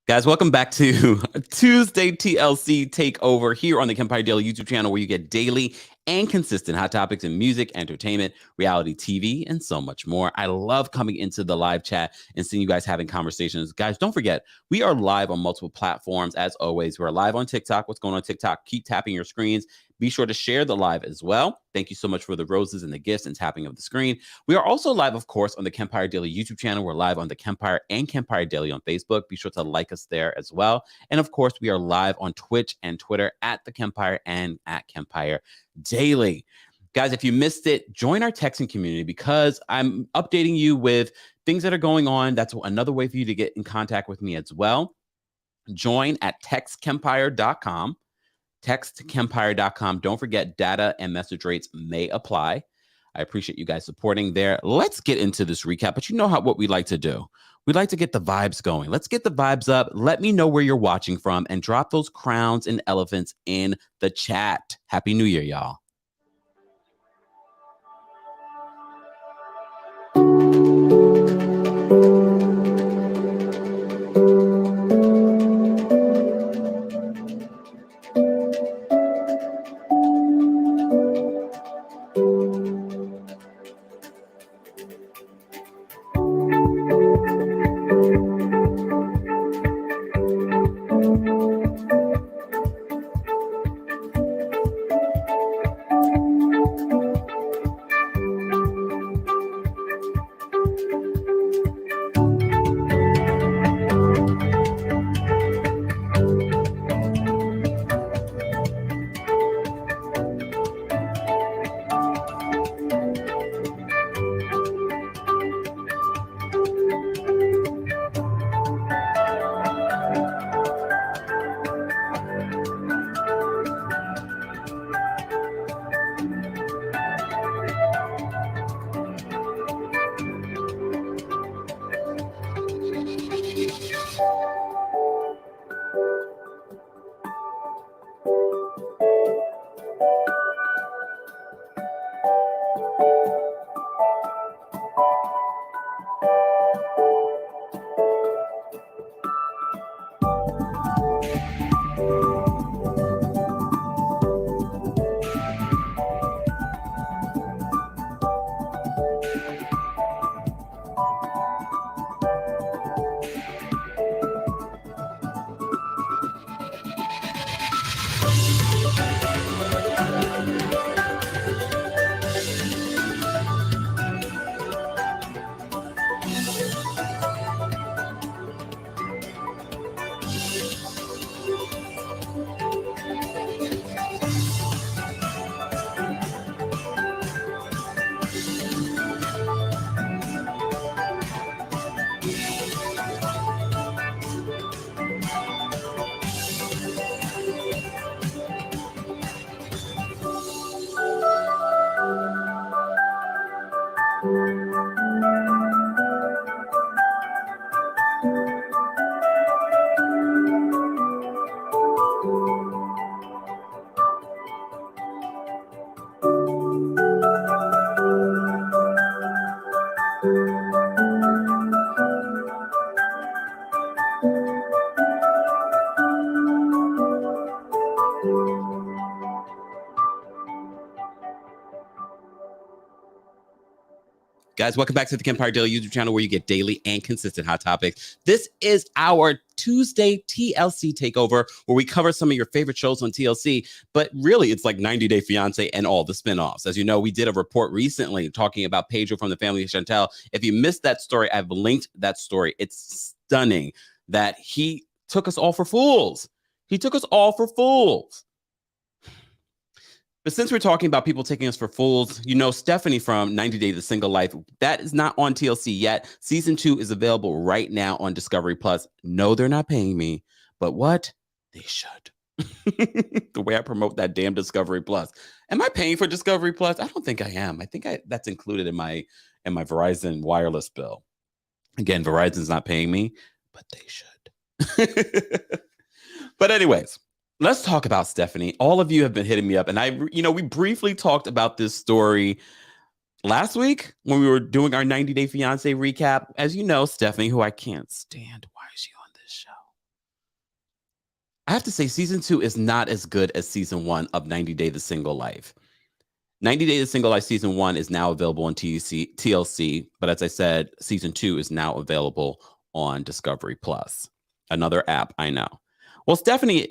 Guys, welcome back to Tuesday TLC Takeover here on the Kempire Daily YouTube channel, where you get daily and consistent hot topics in music, entertainment, reality TV, and so much more. I love coming into the live chat and seeing you guys having conversations. Guys, don't forget, we are live on multiple platforms. As always, we're live on TikTok. What's going on TikTok? Keep tapping your screens. Be sure to share the live as well. Thank you so much for the roses and the gifts and tapping of the screen. We are also live, of course, on the Kempire Daily YouTube channel. We're live on the Kempire and Kempire Daily on Facebook. Be sure to like us there as well. And of course, we are live on Twitch and Twitter at the Kempire and at Kempire Daily. Guys, if you missed it, join our texting community because I'm updating you with things that are going on. That's another way for you to get in contact with me as well. Join at textkempire.com. textkempire.com. Don't forget, data and message rates may apply. I appreciate you guys supporting there. Let's get into this recap, but you know what we like to do. We like to get the vibes going. Let's get the vibes up. Let me know where you're watching from and drop those crowns and elephants in the chat. Happy New Year, y'all. Guys, welcome back to the Kempire Daily YouTube channel, where you get daily and consistent hot topics. This is our Tuesday TLC Takeover, where we cover some of your favorite shows on TLC, but really it's like 90 Day Fiancé and all the spinoffs. As you know, we did a report recently talking about Pedro from the Family Chantelle. If you missed that story, I've linked that story. It's stunning that he took us all for fools. He took us all for fools. But since we're talking about people taking us for fools, you know, Stephanie from 90 Day The Single Life, that is not on TLC yet. Season 2 is available right now on Discovery Plus. No, they're not paying me, but what? They should. The way I promote that damn Discovery Plus. Am I paying for Discovery Plus? I don't think I am. I think that's included in my Verizon wireless bill. Again, Verizon's not paying me, but they should. But anyways, let's talk about Stephanie. All of you have been hitting me up, and we briefly talked about this story last week when we were doing our 90 Day Fiancé recap. As you know, Stephanie, who I can't stand, why is she on this show? I have to say, season 2 is not as good as season 1 of 90 Day the Single Life. 90 Day the Single Life season 1 is now available on TLC, but as I said, season 2 is now available on Discovery Plus, another app, I know. Well, Stephanie,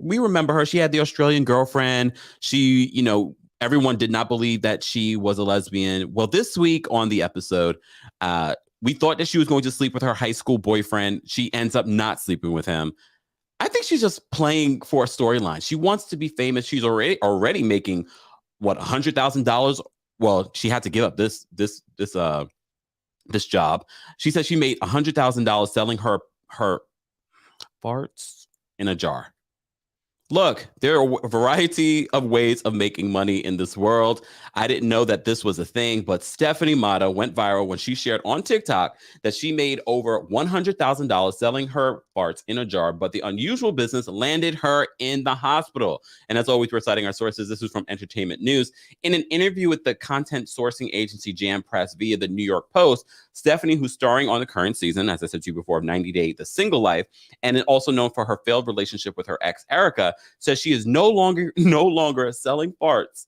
we remember her. She had the Australian girlfriend. She, everyone did not believe that she was a lesbian. Well, this week on the episode, we thought that she was going to sleep with her high school boyfriend. She ends up not sleeping with him. I think she's just playing for a storyline. She wants to be famous. She's already making $100,000. Well, she had to give up this job. She said she made $100,000 selling her farts in a jar. Look, there are a variety of ways of making money in this world. I didn't know that this was a thing, but Stephanie Mata went viral when she shared on TikTok that she made over $100,000 selling her farts in a jar, but the unusual business landed her in the hospital. And as always, we're citing our sources. This is from Entertainment News. In an interview with the content sourcing agency Jam Press via the New York Post, Stephanie, who's starring on the current season, as I said to you before, of 90 Day the Single Life, and also known for her failed relationship with her ex, Erica, says she is no longer selling farts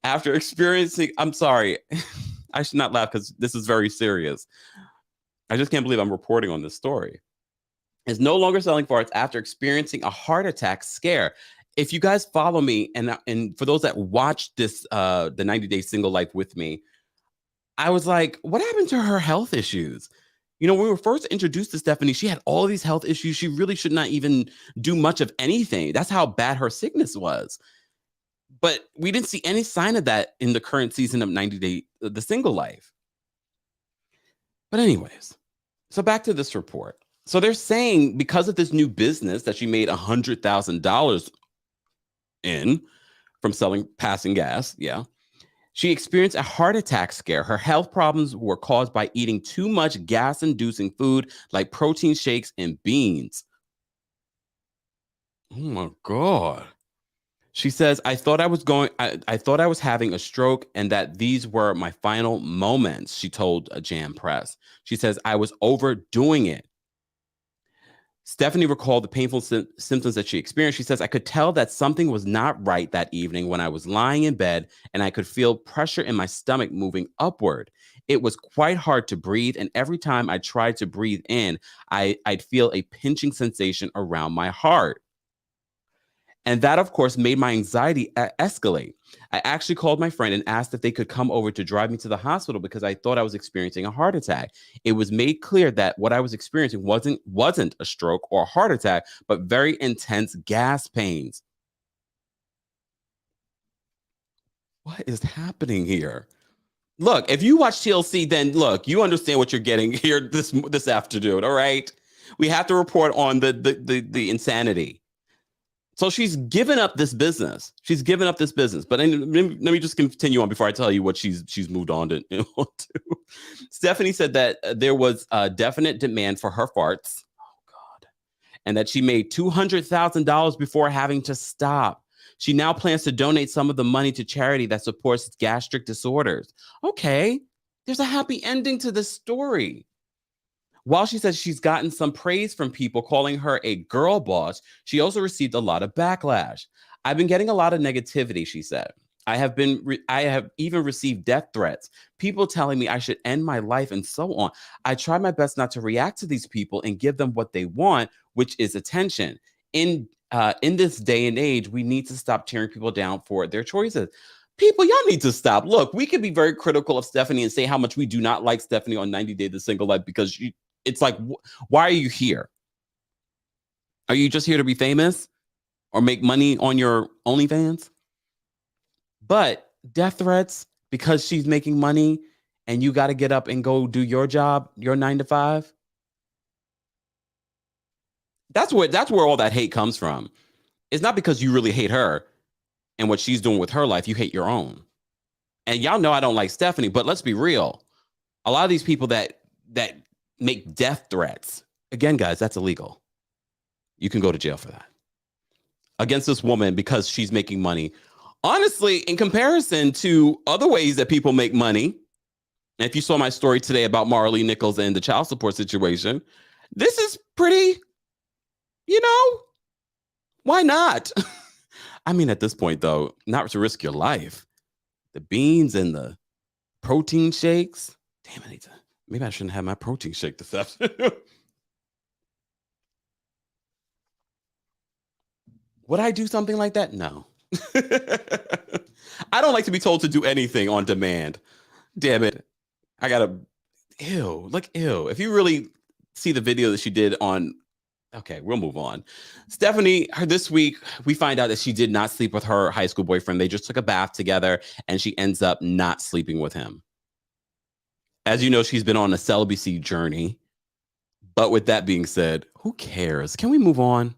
after experiencing. I'm sorry, I should not laugh because this is very serious. I just can't believe I'm reporting on this story. Is no longer selling farts after experiencing a heart attack scare. If you guys follow me, and for those that watched this, the 90 Day Single Life with me, I was like, what happened to her health issues? When we were first introduced to Stephanie, she had all these health issues. She really should not even do much of anything. That's how bad her sickness was. But we didn't see any sign of that in the current season of 90 Day the Single Life. But anyways, so back to this report. So they're saying because of this new business that she made $100,000 in from selling passing gas, she experienced a heart attack scare. Her health problems were caused by eating too much gas-inducing food like protein shakes and beans. Oh my God. She says, I thought I was having a stroke and that these were my final moments, she told Jam Press. She says, I was overdoing it. Stephanie recalled the painful symptoms that she experienced. She says, I could tell that something was not right that evening when I was lying in bed and I could feel pressure in my stomach moving upward. It was quite hard to breathe. And every time I tried to breathe in, I'd feel a pinching sensation around my heart. And that, of course, made my anxiety escalate. I actually called my friend and asked if they could come over to drive me to the hospital because I thought I was experiencing a heart attack. It was made clear that what I was experiencing wasn't a stroke or a heart attack, but very intense gas pains. What is happening here? Look, if you watch TLC, then look, you understand what you're getting here this afternoon, all right? We have to report on the insanity. So she's given up this business. But let me just continue on before I tell you what she's moved on to. Stephanie said that there was a definite demand for her farts. Oh God. And that she made $200,000 before having to stop. She now plans to donate some of the money to charity that supports gastric disorders. Okay. There's a happy ending to this story. While she says she's gotten some praise from people calling her a girl boss, she also received a lot of backlash. I've been getting a lot of negativity, she said. I have even received death threats, people telling me I should end my life and so on. I try my best not to react to these people and give them what they want, which is attention. In this day and age, we need to stop tearing people down for their choices. People, y'all need to stop. Look, we can be very critical of Stephanie and say how much we do not like Stephanie on 90 Day the Single Life because it's like, why are you here? Are you just here to be famous or make money on your OnlyFans? But death threats because she's making money and you got to get up and go do your job, your 9 to 5. That's where all that hate comes from. It's not because you really hate her and what she's doing with her life. You hate your own. And y'all know I don't like Stephanie, but let's be real. A lot of these people that make death threats, again, guys, that's illegal. You can go to jail for that. Against this woman because she's making money. Honestly, in comparison to other ways that people make money, and if you saw my story today about Marley Nichols and the child support situation, this is pretty, Why not? I mean, at this point, though, not to risk your life. The beans and the protein shakes. Damn, maybe I shouldn't have my protein shake this afternoon. Would I do something like that? No. I don't like to be told to do anything on demand. Damn it. I gotta, ew, look, ew. If you really see the video that she did on, okay, we'll move on. Stephanie, this week, we find out that she did not sleep with her high school boyfriend. They just took a bath together and she ends up not sleeping with him. As you know, she's been on a celibacy journey. But with that being said, who cares? Can we move on?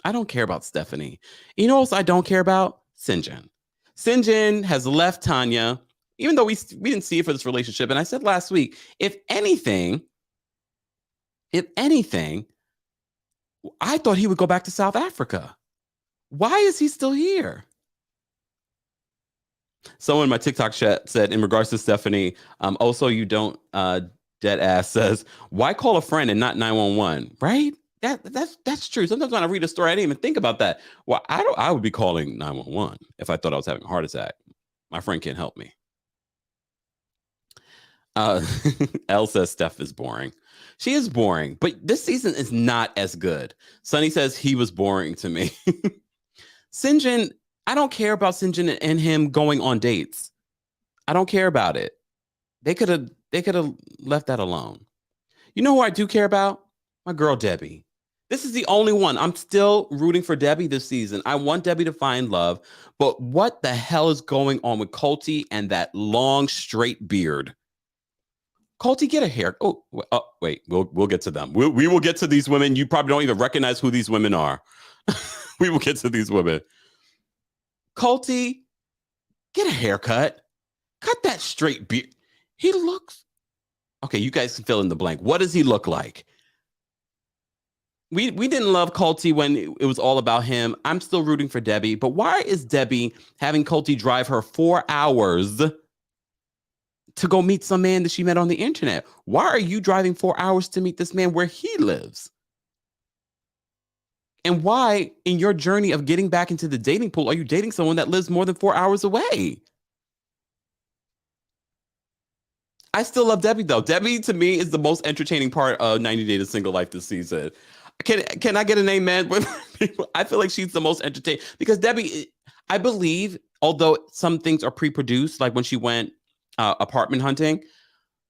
I don't care about Stephanie. You know what else I don't care about? Sinjin. Sinjin has left Tanya, even though we didn't see it for this relationship. And I said last week, if anything, I thought he would go back to South Africa. Why is he still here? Someone in my TikTok chat said, in regards to Stephanie, also you don't, dead ass says, why call a friend and not 911? Right? That's true. Sometimes when I read a story, I didn't even think about that. Well, I would be calling 911 if I thought I was having a heart attack. My friend can't help me. Elle says Steph is boring. She is boring, but this season is not as good. Sunny says he was boring to me. Sinjin, I don't care about Sinjin and him going on dates. I don't care about it. They could have left that alone. You know who I do care about? My girl Debbie. This is the only one. I'm still rooting for Debbie this season. I want Debbie to find love, but what the hell is going on with Colty and that long straight beard? Colty, get a hair. Oh wait, we'll get to them. We will get to these women. You probably don't even recognize who these women are. We will get to these women. Colty, get a haircut. Cut that straight beard. He looks... Okay, you guys can fill in the blank. What does he look like? We didn't love Colty when it was all about him. I'm still rooting for Debbie. But why is Debbie having Colty drive her 4 hours to go meet some man that she met on the internet? Why are you driving 4 hours to meet this man where he lives? And why, in your journey of getting back into the dating pool, are you dating someone that lives more than 4 hours away? I still love Debbie, though. Debbie, to me, is the most entertaining part of 90 Days of Single Life this season. Can I get an amen? I feel like she's the most entertaining because Debbie, I believe, although some things are pre-produced, like when she went apartment hunting,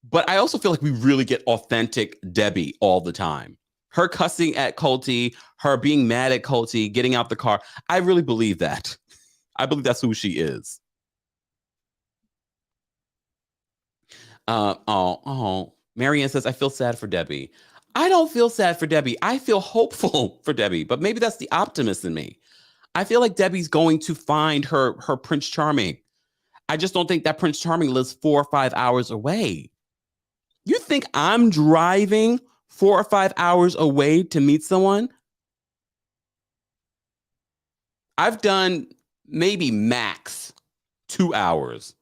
but I also feel like we really get authentic Debbie all the time. Her cussing at Colty, her being mad at Colty, getting out the car. I really believe that. I believe that's who she is. Marianne says, I feel sad for Debbie. I don't feel sad for Debbie. I feel hopeful for Debbie, but maybe that's the optimist in me. I feel like Debbie's going to find her Prince Charming. I just don't think that Prince Charming lives 4 or 5 hours away. You think I'm driving 4 or 5 hours away to meet someone? I've done maybe max 2 hours.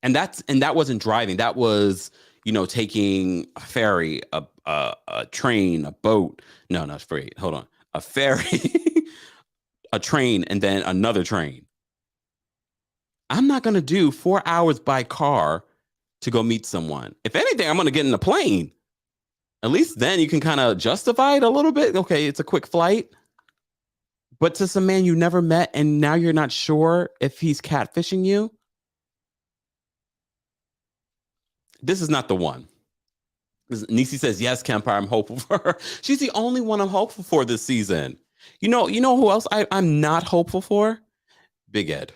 And that wasn't driving. That was, taking a ferry, a train, a boat. No, not ferry. Hold on. A ferry, a train, and then another train. I'm not going to do 4 hours by car to go meet someone. If anything, I'm going to get in a plane. At least then you can kind of justify it a little bit. Okay, it's a quick flight. But to some man you never met and now you're not sure if he's catfishing you, this is not the one. Nisi says, yes, Kempire, I'm hopeful for her. She's the only one I'm hopeful for this season. You know who else I'm not hopeful for? Big Ed.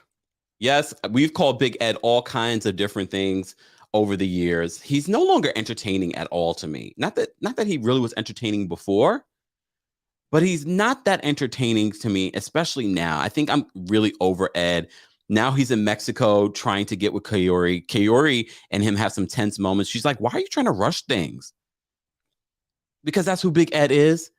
Yes, we've called Big Ed all kinds of different things over the years. He's no longer entertaining at all to me. Not that he really was entertaining before, but he's not that entertaining to me, especially now. I think I'm really over Ed. Now he's in Mexico trying to get with Kaori. Kaori and him have some tense moments. She's like, why are you trying to rush things? Because that's who Big Ed is.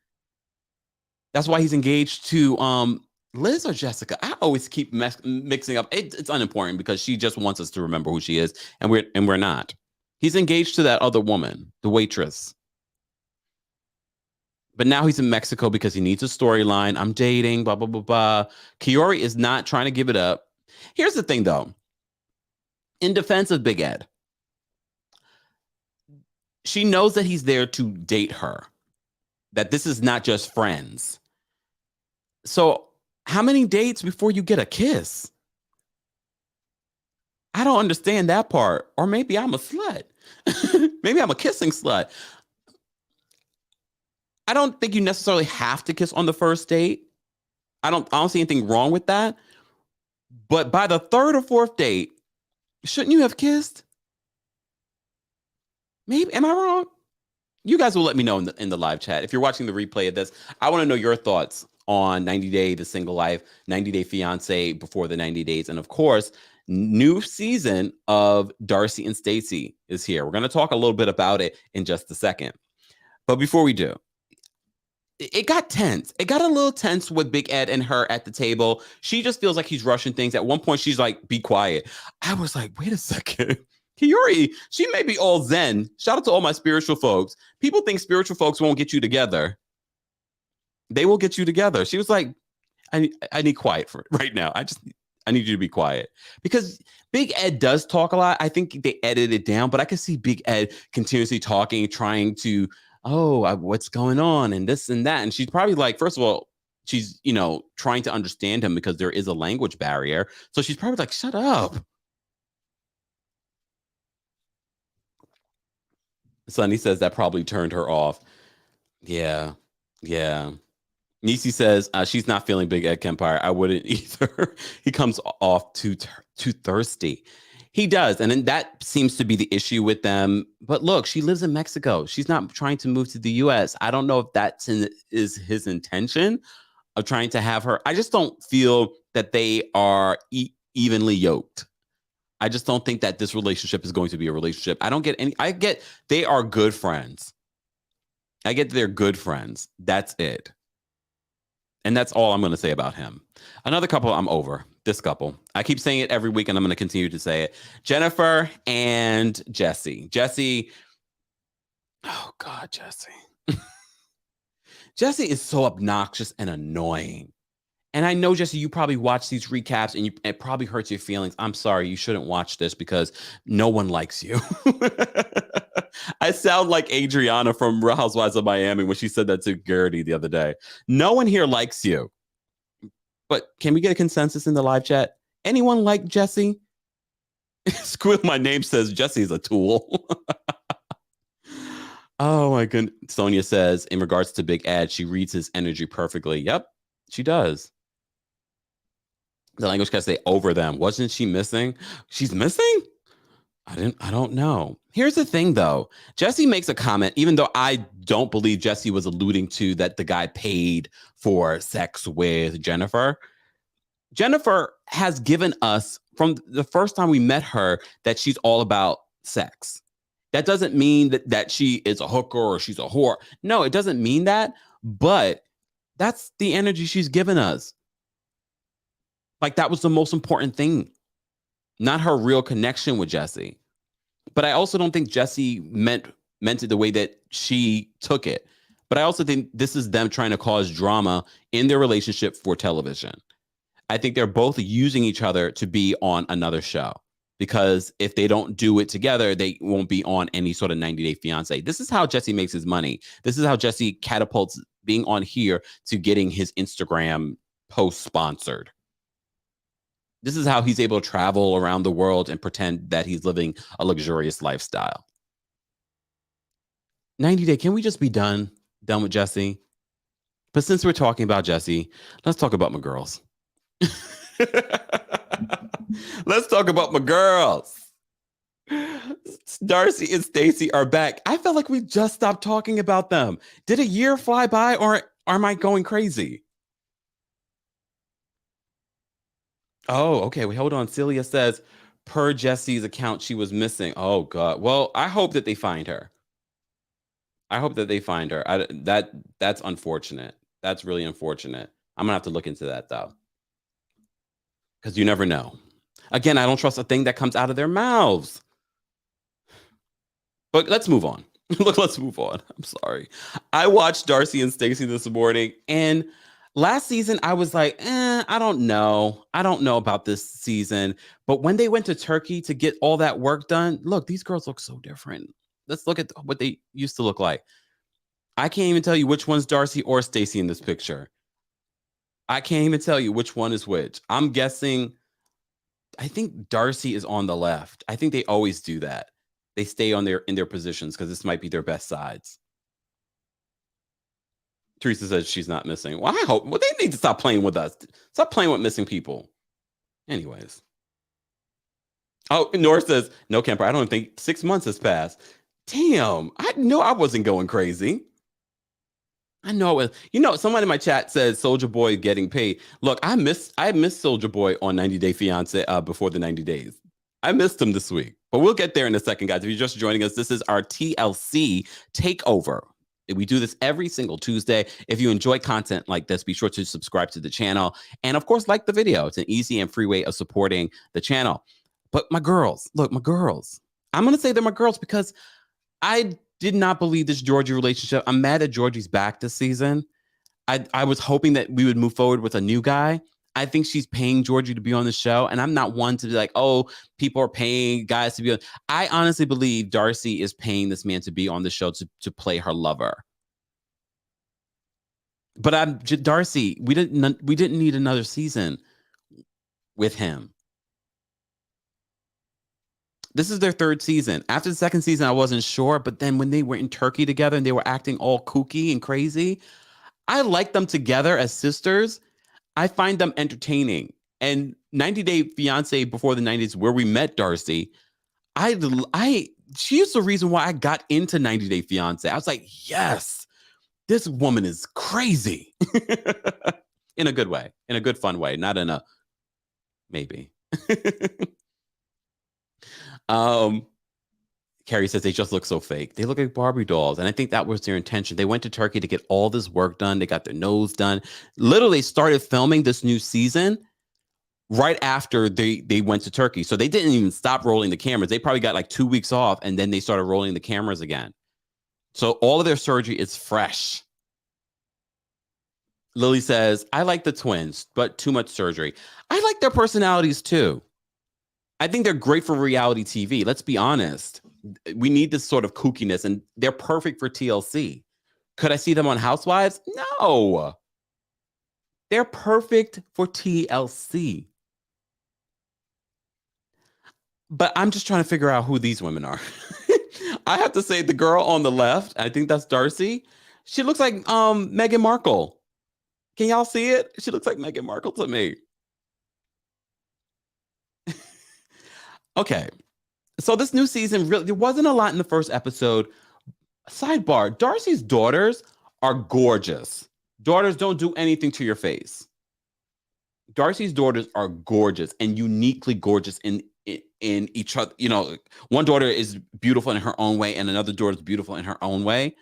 That's why he's engaged to Liz or Jessica. I always keep mixing up. It's unimportant because she just wants us to remember who she is, and we're not. He's engaged to that other woman, the waitress. But now he's in Mexico because he needs a storyline. I'm dating, blah, blah, blah, blah. Kiori is not trying to give it up. Here's the thing, though. In defense of Big Ed, she knows that he's there to date her, that this is not just friends. So how many dates before you get a kiss? I don't understand that part. Or maybe I'm a slut. Maybe I'm a kissing slut. I don't think you necessarily have to kiss on the first date. I don't see anything wrong with that. But by the third or fourth date, shouldn't you have kissed? Maybe. Am I wrong? You guys will let me know in the live chat. If you're watching the replay of this, I want to know your thoughts on 90 Day, The Single Life, 90 Day Fiancé, Before the 90 Days. And of course, new season of Darcy and Stacey is here. We're going to talk a little bit about it in just a second. But before we do, it got tense. It got a little tense with Big Ed and her at the table. She just feels like he's rushing things. At one point, she's like, be quiet. I was like, wait a second. Kiori, she may be all zen. Shout out to all my spiritual folks. People think spiritual folks won't get you together. They will get you together. She was like, I need quiet for right now. I need you to be quiet. Because Big Ed does talk a lot. I think they edited it down, but I can see Big Ed continuously talking, trying to, what's going on and this and that. And she's probably like, first of all, she's, trying to understand him because there is a language barrier. So she's probably like, shut up. Sunny says that probably turned her off. Yeah. Nisi says she's not feeling Big Ed Kempire. I wouldn't either. He comes off too thirsty. He does. And then that seems to be the issue with them. But look, she lives in Mexico. She's not trying to move to the US. I don't know if is his intention of trying to have her. I just don't feel that they are evenly yoked. I just don't think that this relationship is going to be a relationship. I get they are good friends. I get they're good friends. That's it. And that's all I'm going to say about him. Another couple I'm over. This couple. I keep saying it every week and I'm going to continue to say it. Jennifer and Jesse. Oh God, Jesse. Jesse is so obnoxious and annoying. And I know, Jesse, you probably watch these recaps and it probably hurts your feelings. I'm sorry, you shouldn't watch this because no one likes you. I sound like Adriana from Real Housewives of Miami when she said that to Gertie the other day. No one here likes you. But can we get a consensus in the live chat? Anyone like Jesse? Squid, my name says Jesse's a tool. Oh my goodness. Sonia says, in regards to Big Ed, she reads his energy perfectly. Yep, she does. The language can say over them. Wasn't she missing? She's missing? I don't know. Here's the thing, though. Jesse makes a comment, even though I don't believe Jesse was alluding to that the guy paid for sex with Jennifer. Jennifer has given us, from the first time we met her, that she's all about sex. That doesn't mean that she is a hooker or she's a whore. No, it doesn't mean that. But that's the energy she's given us. Like, that was the most important thing. Not her real connection with Jesse. But I also don't think Jesse meant it the way that she took it. But I also think this is them trying to cause drama in their relationship for television. I think they're both using each other to be on another show. Because if they don't do it together, they won't be on any sort of 90 Day Fiancé. This is how Jesse makes his money. This is how Jesse catapults being on here to getting his Instagram post sponsored. This is how he's able to travel around the world and pretend that he's living a luxurious lifestyle. 90 Day, can we just be done with Jesse? But since we're talking about Jesse, let's talk about my girls. Let's talk about my girls. Darcy and Stacey are back. I felt like we just stopped talking about them. Did a year fly by or am I going crazy? Oh, okay. Wait, hold on. Celia says, per Jesse's account, she was missing. Oh, God. Well, I hope that they find her. That's unfortunate. That's really unfortunate. I'm going to have to look into that, though. Because you never know. Again, I don't trust a thing that comes out of their mouths. But let's move on. Look, let's move on. I'm sorry. I watched Darcy and Stacey this morning, and last season I was like, I don't know. I don't know about this season. But when they went to Turkey to get all that work done, look, these girls look so different. Let's look at what they used to look like. I can't even tell you which one's Darcy or Stacey in this picture. I can't even tell you which one is which. I'm guessing, I think Darcy is on the left. I think they always do that. They stay in their positions because this might be their best sides. Teresa says she's not missing. Well, I hope. Well, they need to stop playing with us. Stop playing with missing people. Anyways. Oh, Nora says, no, Kemper, I don't think 6 months has passed. Damn, I know I wasn't going crazy. I know it. Someone in my chat says Soldier Boy getting paid. Look, I missed Soldier Boy on 90 Day Fiance before the 90 days. I missed him this week, but we'll get there in a second, guys. If you're just joining us, this is our TLC Takeover. We do this every single Tuesday. If you enjoy content like this, be sure to subscribe to the channel. And of course, like the video. It's an easy and free way of supporting the channel. But my girls, look, my girls. I'm going to say they're my girls because I did not believe this Georgie relationship. I'm mad that Georgie's back this season. I was hoping that we would move forward with a new guy. I think she's paying Georgie to be on the show. And I'm not one to be like, oh, people are paying guys to be on. I honestly believe Darcy is paying this man to be on the show to play her lover. But Darcy, we didn't need another season with him. This is their third season. After the second season, I wasn't sure. But then when they were in Turkey together and they were acting all kooky and crazy, I like them together as sisters. I find them entertaining. And 90 Day Fiancé before the 90s, where we met Darcy, she's the reason why I got into 90 Day Fiancé. I was like, yes, this woman is crazy. In a good way, in a good, fun way, not in a maybe. Carrie says they just look so fake. They look like Barbie dolls. And I think that was their intention. They went to Turkey to get all this work done. They got their nose done. Literally started filming this new season right after they went to Turkey. So they didn't even stop rolling the cameras. They probably got like 2 weeks off and then they started rolling the cameras again. So all of their surgery is fresh. Lily says, I like the twins, but too much surgery. I like their personalities too. I think they're great for reality TV. Let's be honest. We need this sort of kookiness, and they're perfect for TLC. Could I see them on Housewives? No. They're perfect for TLC. But I'm just trying to figure out who these women are. I have to say the girl on the left, I think that's Darcy. She looks like Meghan Markle. Can y'all see it? She looks like Meghan Markle to me. Okay, so this new season, really, there wasn't a lot in the first episode. Sidebar, Darcy's daughters are gorgeous. Daughters don't do anything to your face. Darcy's daughters are gorgeous and uniquely gorgeous in each other. One daughter is beautiful in her own way and another daughter is beautiful in her own way.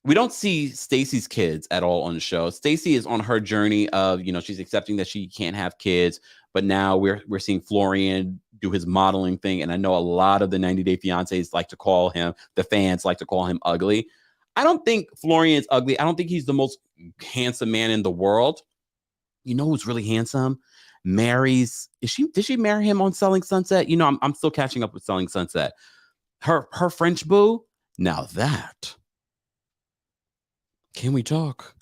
We don't see Stacey's kids at all on the show. Stacey is on her journey of, she's accepting that she can't have kids, but now we're seeing Florian do his modeling thing. And I know a lot of the 90 Day Fiancés like to call him, the fans like to call him ugly. I don't think Florian's ugly. I don't think he's the most handsome man in the world. You know who's really handsome? Did she marry him on Selling Sunset? I'm still catching up with Selling Sunset. Her French boo. Now that. Can we talk?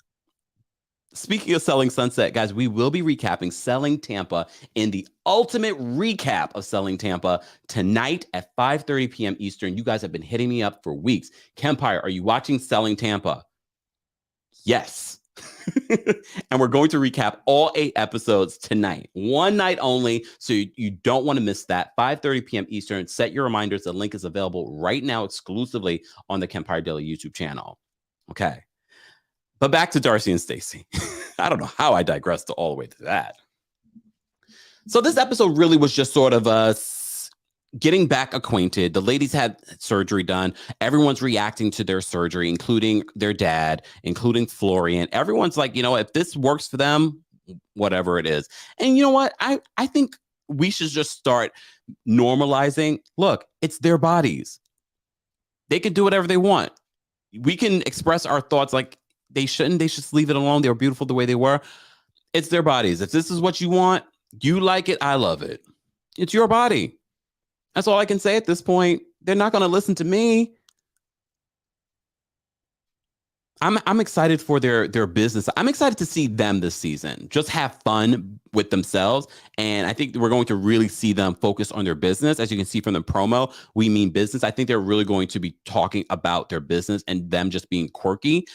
Speaking of Selling Sunset, guys, we will be recapping Selling Tampa in the ultimate recap of Selling Tampa tonight at 5:30 p.m. Eastern. You guys have been hitting me up for weeks. Kempire, are you watching Selling Tampa? Yes. And we're going to recap all 8 episodes tonight. One night only, so you don't want to miss that. 5:30 p.m. Eastern. Set your reminders. The link is available right now exclusively on the Kempire Daily YouTube channel. Okay. But back to Darcy and Stacey. I don't know how I digressed all the way to that. So this episode really was just sort of us getting back acquainted. The ladies had surgery done. Everyone's reacting to their surgery, including their dad, including Florian. Everyone's like, if this works for them, whatever it is. And you know what? I think we should just start normalizing. Look, it's their bodies. They can do whatever they want. We can express our thoughts like they shouldn't. They should just leave it alone. They were beautiful the way they were. It's their bodies. If this is what you want, you like it, I love it. It's your body. That's all I can say at this point. They're not going to listen to me. I'm excited for their business. I'm excited to see them this season. Just have fun with themselves. And I think we're going to really see them focus on their business. As you can see from the promo, we mean business. I think they're really going to be talking about their business and them just being quirky.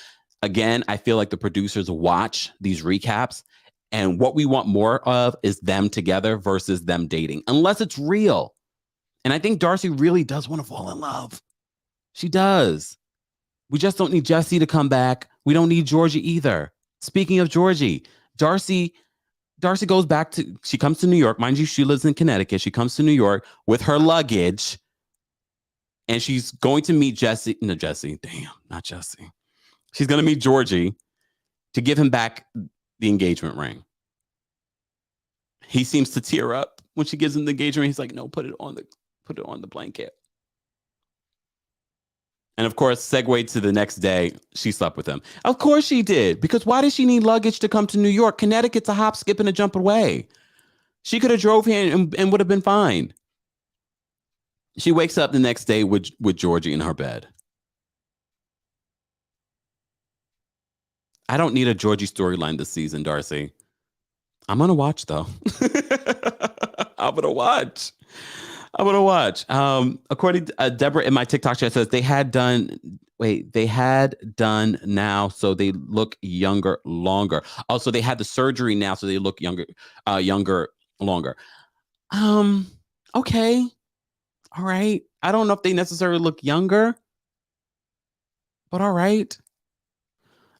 Again, I feel like the producers watch these recaps, and what we want more of is them together versus them dating, unless it's real. And I think Darcey really does want to fall in love. She does. We just don't need Jesse to come back. We don't need Georgie either. Speaking of Georgie, Darcey goes back to, she comes to New York. Mind you, she lives in Connecticut. She comes to New York with her luggage, and she's going to meet Jesse. No, Jesse. Damn, not Jesse. She's going to meet Georgie to give him back the engagement ring. He seems to tear up when she gives him the engagement ring. He's like, no, put it on the blanket. And of course, segue to the next day, she slept with him. Of course she did, because why does she need luggage to come to New York? Connecticut's a hop, skip, and a jump away. She could have drove here and would have been fine. She wakes up the next day with Georgie in her bed. I don't need a Georgie storyline this season, Darcey. I'm going to watch, though. I'm going to watch. According to Deborah in my TikTok chat says they had done now, so they look younger longer. Also, they had the surgery now, so they look younger longer. Okay. All right. I don't know if they necessarily look younger, but all right.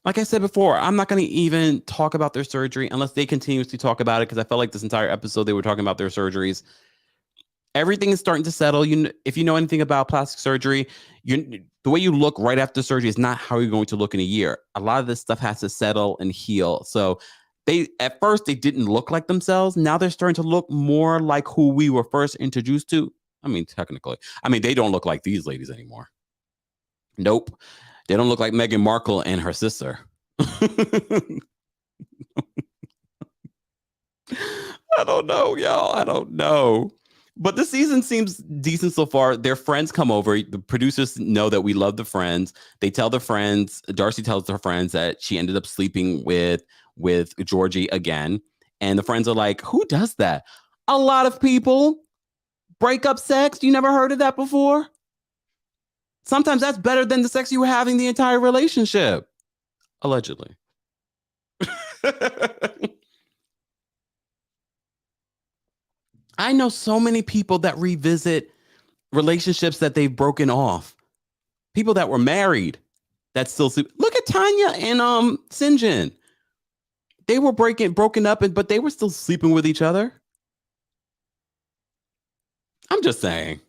Like I said before, I'm not going to even talk about their surgery unless they continuously talk about it, because I felt like this entire episode they were talking about their surgeries. Everything is starting to settle. If you know anything about plastic surgery, the way you look right after surgery is not how you're going to look in a year. A lot of this stuff has to settle and heal. So at first they didn't look like themselves. Now they're starting to look more like who we were first introduced to. I mean, technically, they don't look like these ladies anymore. Nope. They don't look like Meghan Markle and her sister. I don't know, y'all. I don't know. But the season seems decent so far. Their friends come over. The producers know that we love the friends. They tell the friends, Darcey tells her friends that she ended up sleeping with Georgie again. And the friends are like, who does that? A lot of people. Breakup sex. You never heard of that before? Sometimes that's better than the sex you were having the entire relationship. Allegedly. I know so many people that revisit relationships that they've broken off. People that were married that still sleep. Look at Tanya and Sinjin. They were broken up, but they were still sleeping with each other. I'm just saying.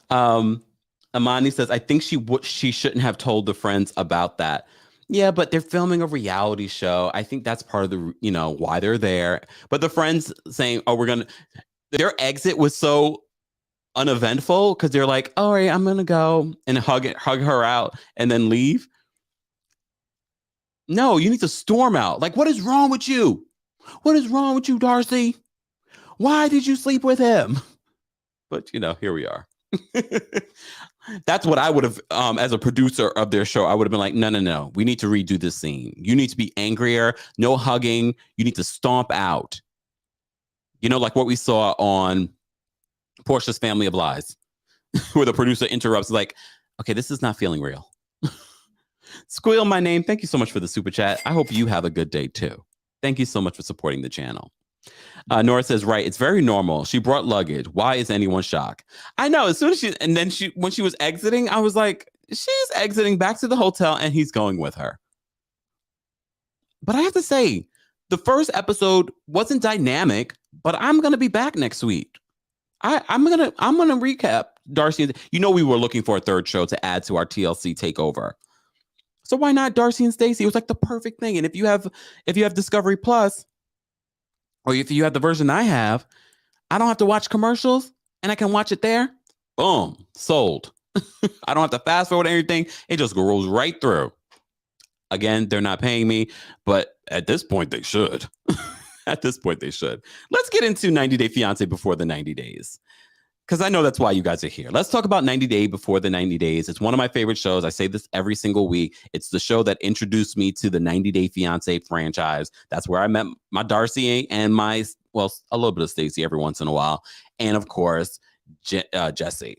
Amani says, I think she shouldn't have told the friends about that. Yeah, but they're filming a reality show. I think that's part of the, why they're there. But the friends saying, their exit was so uneventful because they're like, all right, I'm going to go and hug her out and then leave. No, you need to storm out. Like, what is wrong with you? What is wrong with you, Darcey? Why did you sleep with him? But, here we are. That's what I would have, as a producer of their show, I would have been like, no. We need to redo this scene. You need to be angrier. No hugging. You need to stomp out. Like what we saw on Portia's Family of Lies, where the producer interrupts like, okay, this is not feeling real. Squeal, my name. Thank you so much for the super chat. I hope you have a good day too. Thank you so much for supporting the channel. Nora says, right, it's very normal. She brought luggage. Why is anyone shocked? I know, as soon as when she was exiting, I was like, she's exiting back to the hotel and he's going with her. But I have to say, the first episode wasn't dynamic, but I'm going to be back next week. I'm going to recap Darcy. We were looking for a third show to add to our TLC takeover. So why not Darcy and Stacey? It was like the perfect thing. And if you have Discovery Plus, or if you have the version I have, I don't have to watch commercials and I can watch it there. Boom. Sold. I don't have to fast forward anything. It just rolls right through. Again, they're not paying me, but at this point, they should. At this point, they should. Let's get into 90 Day Fiancé before the 90 days. Because I know that's why you guys are here. Let's talk about 90 Day Before the 90 Days. It's one of my favorite shows. I say this every single week. It's the show that introduced me to the 90 Day Fiancé franchise. That's where I met my Darcy and a little bit of Stacey every once in a while. And of course, Jesse.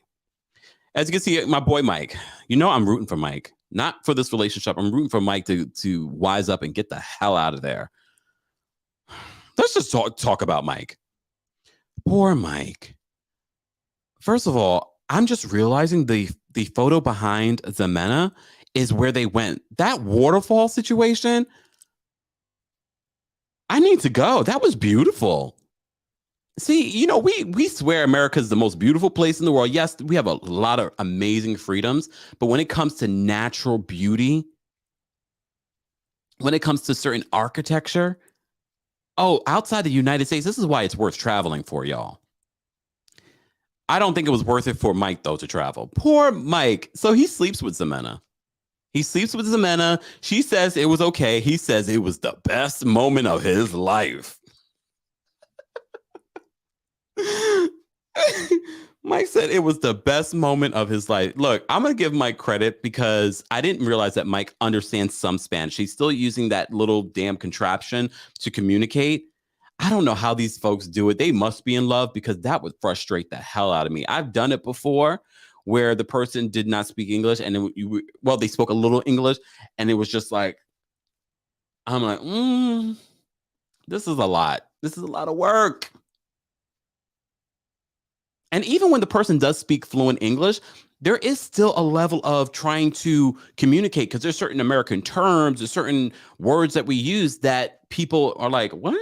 As you can see, my boy Mike. You know I'm rooting for Mike. Not for this relationship. I'm rooting for Mike to wise up and get the hell out of there. Let's just talk about Mike. Poor Mike. First of all, I'm just realizing the photo behind Ximena is where they went. That waterfall situation, I need to go. That was beautiful. See, you know, we swear America is the most beautiful place in the world. Yes, we have a lot of amazing freedoms, but when it comes to natural beauty, when it comes to certain architecture, outside the United States, this is why it's worth traveling for, y'all. I don't think it was worth it for Mike, though, to travel. Poor Mike. So he sleeps with Ximena. He sleeps with Ximena. She says it was okay. He says it was the best moment of his life. Mike said it was the best moment of his life. Look, I'm going to give Mike credit because I didn't realize that Mike understands some Spanish. He's still using that little damn contraption to communicate. I don't know how these folks do it. They must be in love because that would frustrate the hell out of me. I've done it before where the person did not speak English and they spoke a little English and it was just like, I'm like, this is a lot. This is a lot of work. And even when the person does speak fluent English, there is still a level of trying to communicate because there's certain American terms, there's certain words that we use that people are like, what?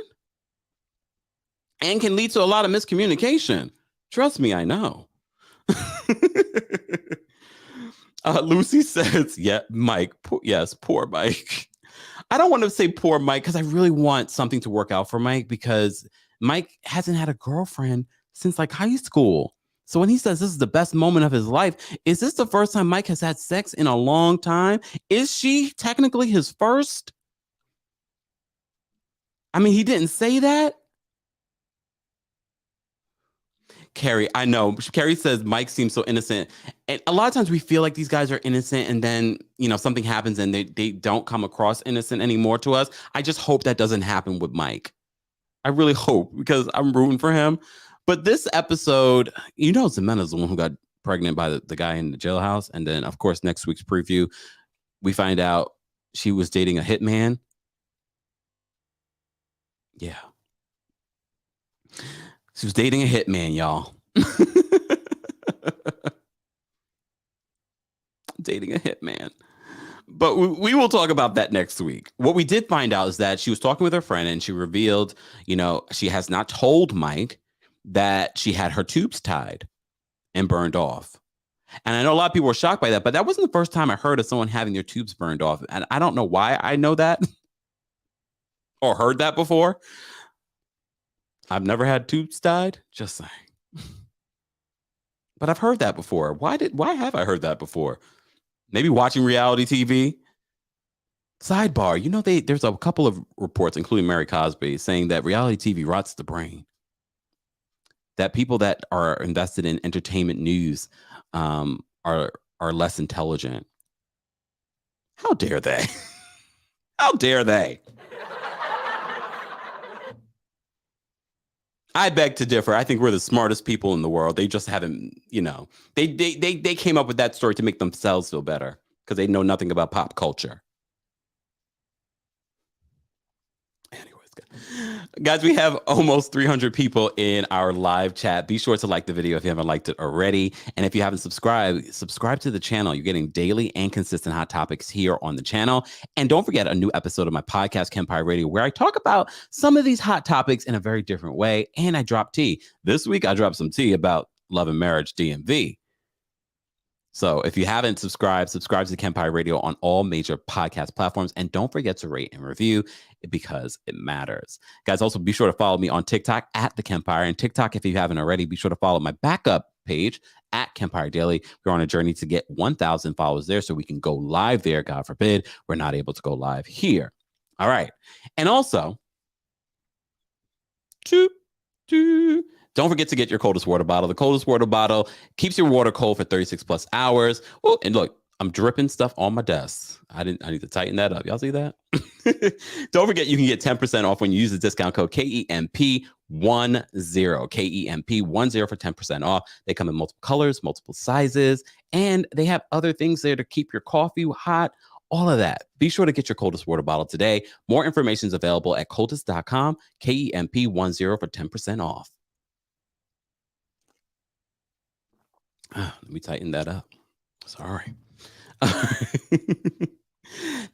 And can lead to a lot of miscommunication. Trust me, I know. Lucy says, yeah, Mike. Poor Mike. I don't want to say poor Mike because I really want something to work out for Mike because Mike hasn't had a girlfriend since like high school. So when he says this is the best moment of his life, is this the first time Mike has had sex in a long time? Is she technically his first? I mean, he didn't say that. Carrie, I know. Carrie says Mike seems so innocent. And a lot of times we feel like these guys are innocent and then, you know, something happens and they don't come across innocent anymore to us. I just hope that doesn't happen with Mike. I really hope because I'm rooting for him. But this episode, you know, Ximena's the one who got pregnant by the guy in the jailhouse. And then, of course, next week's preview, we find out she was dating a hitman. Yeah. She was dating a hitman, y'all. Dating a hitman. But we will talk about that next week. What we did find out is that she was talking with her friend and she revealed, you know, she has not told Mike that she had her tubes tied and burned off. And I know a lot of people were shocked by that, but that wasn't the first time I heard of someone having their tubes burned off. And I don't know why I know that or heard that before. I've never had tubes tied, just saying. But I've heard that before. Why have I heard that before? Maybe watching reality TV. Sidebar, you know, there's a couple of reports, including Mary Cosby, saying that reality TV rots the brain. That people that are invested in entertainment news are less intelligent. How dare they? How dare they? I beg to differ. I think we're the smartest people in the world. They just haven't, you know, they came up with that story to make themselves feel better because they know nothing about pop culture. Guys, we have almost 300 people in our live chat. Be sure to like the video if you haven't liked it already. And if you haven't subscribe to the channel. You're getting daily and consistent hot topics here on the channel. And don't forget a new episode of my podcast, Kempire Radio, where I talk about some of these hot topics in a very different way. And I drop tea. This week, I dropped some tea about love and marriage DMV. So if you haven't subscribe to TheKempire Radio on all major podcast platforms. And don't forget to rate and review because it matters. Guys, also be sure to follow me on TikTok at TheKempire. And TikTok, if you haven't already, be sure to follow my backup page at Kempire Daily. We're on a journey to get 1,000 followers there so we can go live there. God forbid we're not able to go live here. All right. And also, don't forget to get your coldest water bottle. The coldest water bottle keeps your water cold for 36 plus hours. Oh, and look, I'm dripping stuff on my desk. I need to tighten that up. Y'all see that? Don't forget you can get 10% off when you use the discount code KEMP10. KEMP10 for 10% off. They come in multiple colors, multiple sizes, and they have other things there to keep your coffee hot. All of that. Be sure to get your coldest water bottle today. More information is available at coldest.com. KEMP10 for 10% off. Let me tighten that up. Sorry.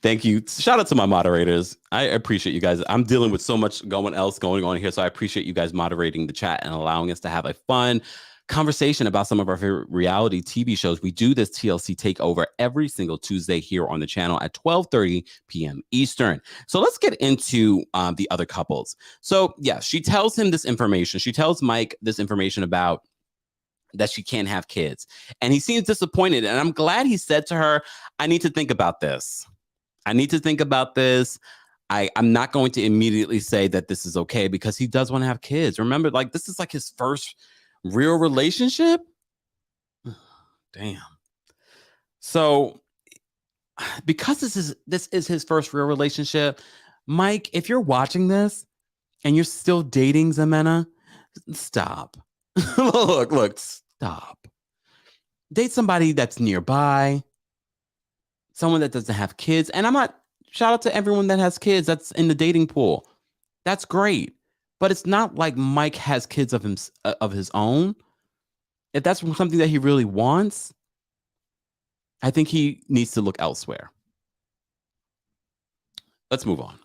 Thank you. Shout out to my moderators. I appreciate you guys. I'm dealing with so much going on here. So I appreciate you guys moderating the chat and allowing us to have a fun conversation about some of our favorite reality TV shows. We do this TLC Takeover every single Tuesday here on the channel at 12:30 p.m. Eastern. So let's get into the other couples. So yeah, she tells him this information. She tells Mike this information about that she can't have kids. And he seems disappointed. And I'm glad he said to her, I need to think about this. I'm not going to immediately say that this is okay because he does want to have kids. Remember, like, this is like his first real relationship. Damn. So because this is his first real relationship, Mike, if you're watching this and you're still dating Ximena, stop. Look, stop. Date somebody that's nearby, someone that doesn't have kids. And shout out to everyone that has kids that's in the dating pool. That's great. But it's not like Mike has kids of his own. If that's something that he really wants, I think he needs to look elsewhere. Let's move on.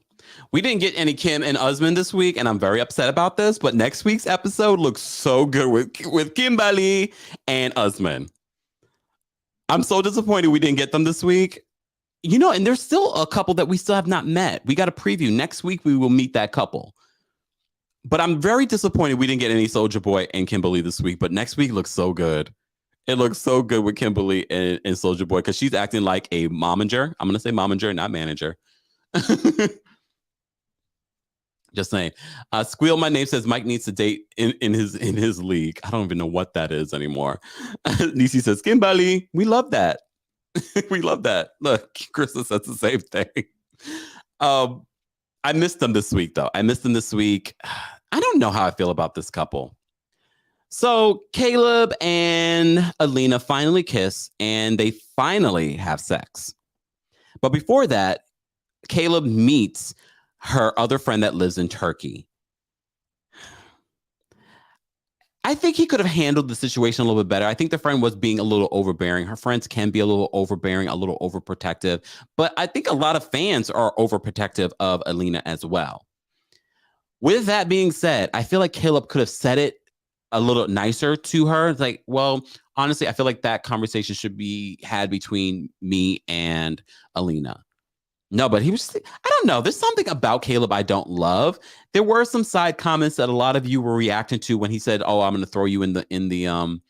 We didn't get any Kim and Usman this week, and I'm very upset about this, but next week's episode looks so good with Kimberly and Usman. I'm so disappointed we didn't get them this week. You know, and there's still a couple that we still have not met. We got a preview. Next week, we will meet that couple. But I'm very disappointed we didn't get any Soulja Boy and Kimberly this week, but next week looks so good. It looks so good with Kimberly and Soulja Boy because she's acting like a momager. I'm going to say momager, not manager. Just saying. Squeal My Name says Mike needs to date in his league. I don't even know what that is anymore. Nisi says, Kimberly, we love that. We love that. Look, Krista says the same thing. I missed them this week, though. I don't know how I feel about this couple. So Caleb and Alina finally kiss, and they finally have sex. But before that, Caleb meets her other friend that lives in Turkey. I think he could have handled the situation a little bit better. I think the friend was being a little overbearing. Her friends can be a little overbearing, a little overprotective. But I think a lot of fans are overprotective of Alina as well. With that being said, I feel like Caleb could have said it a little nicer to her. It's like, well, honestly, I feel like that conversation should be had between me and Alina. No, but he was, I don't know. There's something about Caleb I don't love. There were some side comments that a lot of you were reacting to when he said, "Oh, I'm going to throw you in the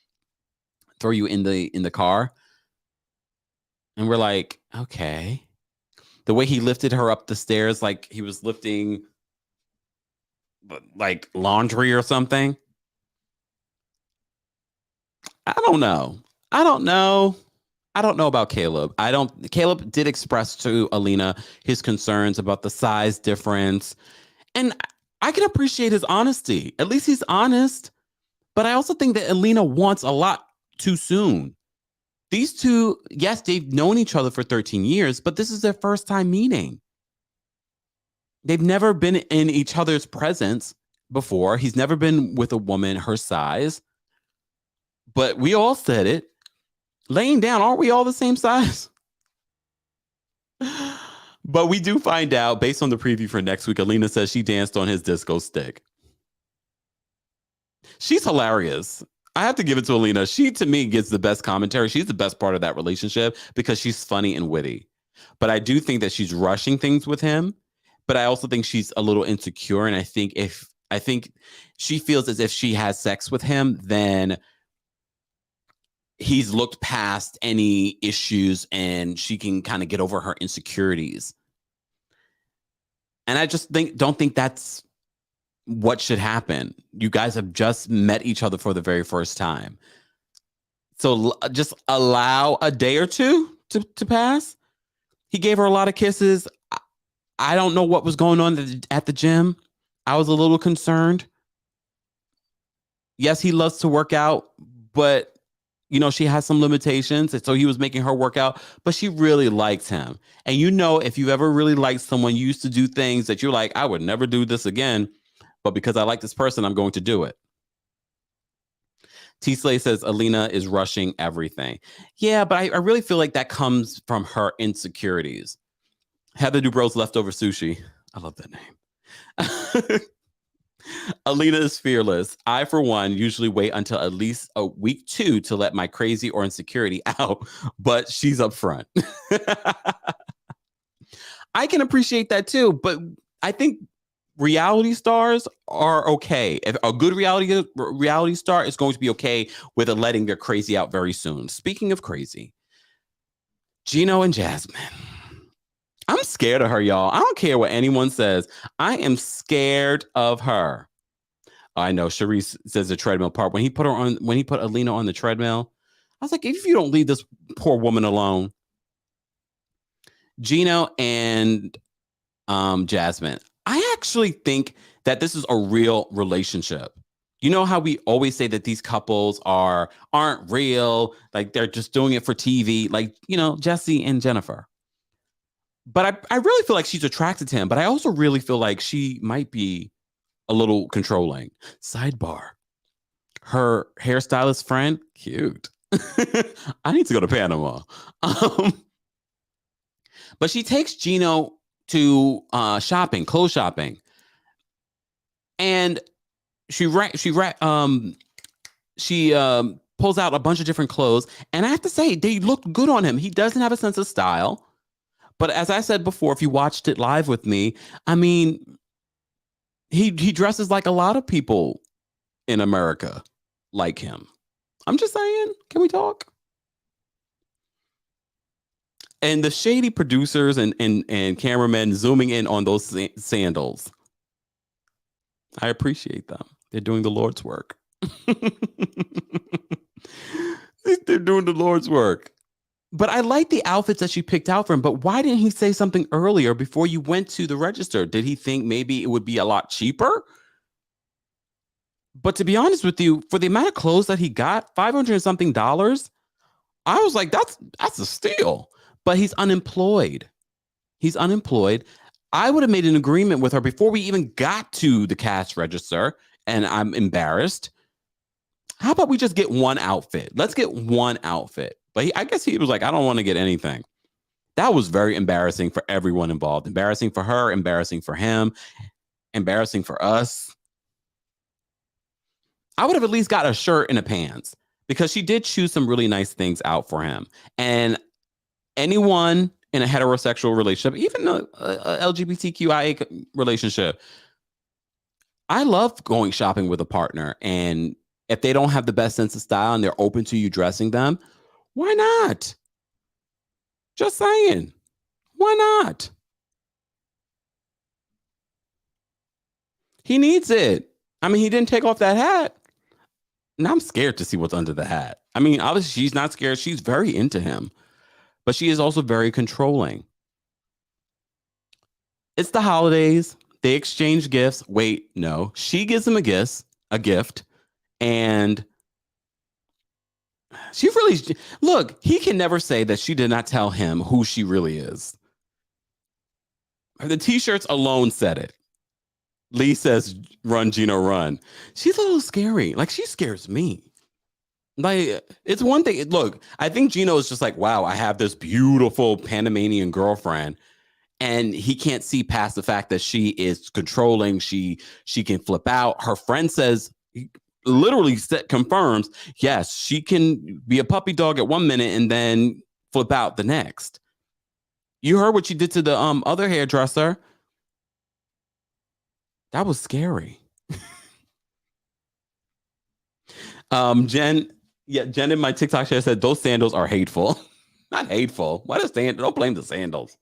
car." And we're like, okay. The way he lifted her up the stairs, like he was lifting like laundry or something. I don't know about Caleb. Caleb did express to Alina his concerns about the size difference. And I can appreciate his honesty. At least he's honest. But I also think that Alina wants a lot too soon. These two, yes, they've known each other for 13 years, but this is their first time meeting. They've never been in each other's presence before. He's never been with a woman her size. But we all said it. Laying down, aren't we all the same size? But we do find out, based on the preview for next week, Alina says she danced on his disco stick. She's hilarious. I have to give it to Alina. She, to me, gets the best commentary. She's the best part of that relationship because she's funny and witty. But I do think that she's rushing things with him. But I also think she's a little insecure. And I think she feels as if she has sex with him, then he's looked past any issues and she can kind of get over her insecurities. And I just don't think that's what should happen. You guys have just met each other for the very first time. So just allow a day or two to pass. He gave her a lot of kisses. I don't know what was going on at the gym. I was a little concerned. Yes, he loves to work out, but you know, she has some limitations. And so he was making her work out, but she really liked him. And you know, if you ever really liked someone, you used to do things that you're like, I would never do this again. But because I like this person, I'm going to do it. T. Slay says Alina is rushing everything. Yeah, but I really feel like that comes from her insecurities. Heather Dubrow's leftover sushi. I love that name. Alina is fearless. I, for one, usually wait until at least a week 2 to let my crazy or insecurity out, but she's up front. I can appreciate that too, but I think reality stars are okay. If a good reality star is going to be okay with letting their crazy out very soon. Speaking of crazy, Gino and Jasmine. I'm scared of her, y'all. I don't care what anyone says. I am scared of her. I know. Sharice says the treadmill part. When he put Alina on the treadmill, I was like, if you don't leave this poor woman alone. Gino and Jasmine. I actually think that this is a real relationship. You know how we always say that these couples aren't real, like they're just doing it for TV, like, you know, Jesse and Jennifer. But I really feel like she's attracted to him, but I also really feel like she might be a little controlling. Sidebar. Her hairstylist friend, cute. I need to go to Panama. But she takes Gino to clothes shopping. And she pulls out a bunch of different clothes. And I have to say, they look good on him. He doesn't have a sense of style. But as I said before, if you watched it live with me, I mean, he dresses like a lot of people in America like him. I'm just saying, can we talk? And the shady producers and cameramen zooming in on those sandals. I appreciate them. They're doing the Lord's work. They're doing the Lord's work. But I like the outfits that she picked out for him. But why didn't he say something earlier before you went to the register? Did he think maybe it would be a lot cheaper? But to be honest with you, for the amount of clothes that he got, $500 and something, I was like, that's a steal. But he's unemployed. I would have made an agreement with her before we even got to the cash register, and I'm embarrassed. How about we just get one outfit? Let's get one outfit. But I guess he was like, I don't want to get anything. That was very embarrassing for everyone involved. Embarrassing for her, embarrassing for him, embarrassing for us. I would have at least got a shirt and a pants because she did choose some really nice things out for him. And anyone in a heterosexual relationship, even a LGBTQIA relationship, I love going shopping with a partner. And if they don't have the best sense of style and they're open to you dressing them, why not? Just saying. Why not? He needs it. I mean, he didn't take off that hat. Now I'm scared to see what's under the hat. I mean, obviously she's not scared. She's very into him, but she is also very controlling. It's the holidays. They exchange gifts. Wait, no. She gives him a gift, and she really look. He can never say that she did not tell him who she really is. The t-shirts alone said it. Lee says, "Run, Gino, run." She's a little scary. Like, she scares me. Like, it's one thing. Look, I think Gino is just like, wow, I have this beautiful Panamanian girlfriend, and he can't see past the fact that she is controlling. She can flip out. Her friend says, literally confirms, yes, she can be a puppy dog at 1 minute and then flip out the next. You heard what she did to the other hairdresser. That was scary. Jen Yeah, Jen in my TikTok share said those sandals are hateful. Not hateful. Why does don't blame the sandals.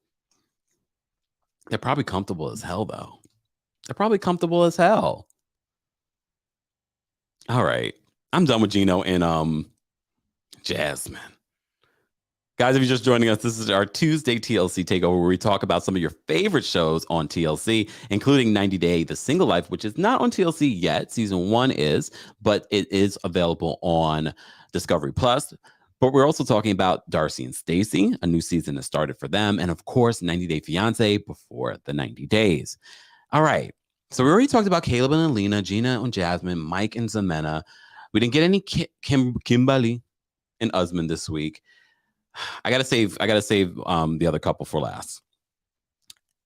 They're probably comfortable as hell, though. They're probably comfortable as hell. All right. I'm done with Gino and Jasmine. Guys, if you're just joining us, this is our Tuesday TLC Takeover where we talk about some of your favorite shows on TLC, including 90 Day The Single Life, which is not on TLC yet. Season 1 is, but it is available on Discovery Plus. But we're also talking about Darcy and Stacey. A new season has started for them. And of course, 90 Day Fiancé before the 90 days. All right. So we already talked about Caleb and Alina, Gina and Jasmine, Mike and Ximena. We didn't get any Kimberly and Usman this week. I gotta save the other couple for last.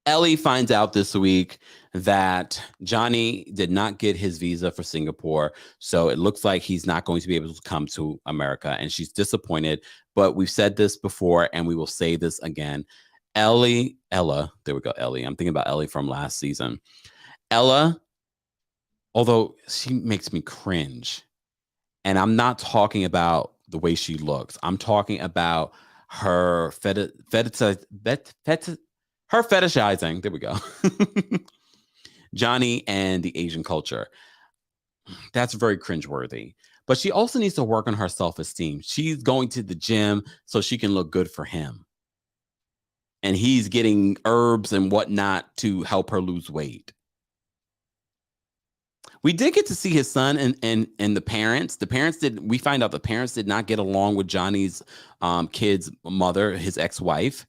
Ellie finds out this week that Johnny did not get his visa for Singapore, so it looks like he's not going to be able to come to America, and she's disappointed. But we've said this before, and we will say this again. Ella, there we go, Ellie. I'm thinking about Ellie from last season. Ella, although she makes me cringe, and I'm not talking about the way she looks. I'm talking about her fetishizing. There we go. Johnny and the Asian culture. That's very cringeworthy. But she also needs to work on her self-esteem. She's going to the gym so she can look good for him. And he's getting herbs and whatnot to help her lose weight. We did get to see his son and the parents. We find out the parents did not get along with Johnny's kid's mother, his ex-wife.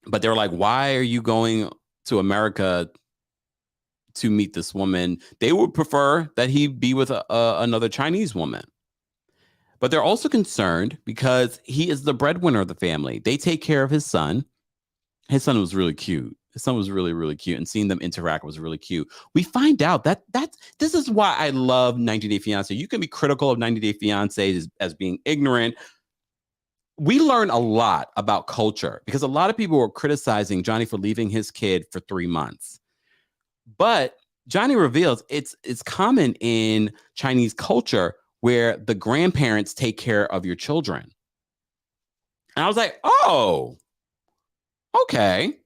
But they were like, why are you going to America to meet this woman? They would prefer that he be with another Chinese woman. But they're also concerned because he is the breadwinner of the family. They take care of his son. His son was really cute. His son was really, really cute, and seeing them interact was really cute. We find out that this is why I love 90 Day Fiancé. You can be critical of 90 Day Fiancé as being ignorant. We learn a lot about culture because a lot of people were criticizing Johnny for leaving his kid for 3 months. But Johnny reveals it's common in Chinese culture where the grandparents take care of your children. And I was like, oh, okay.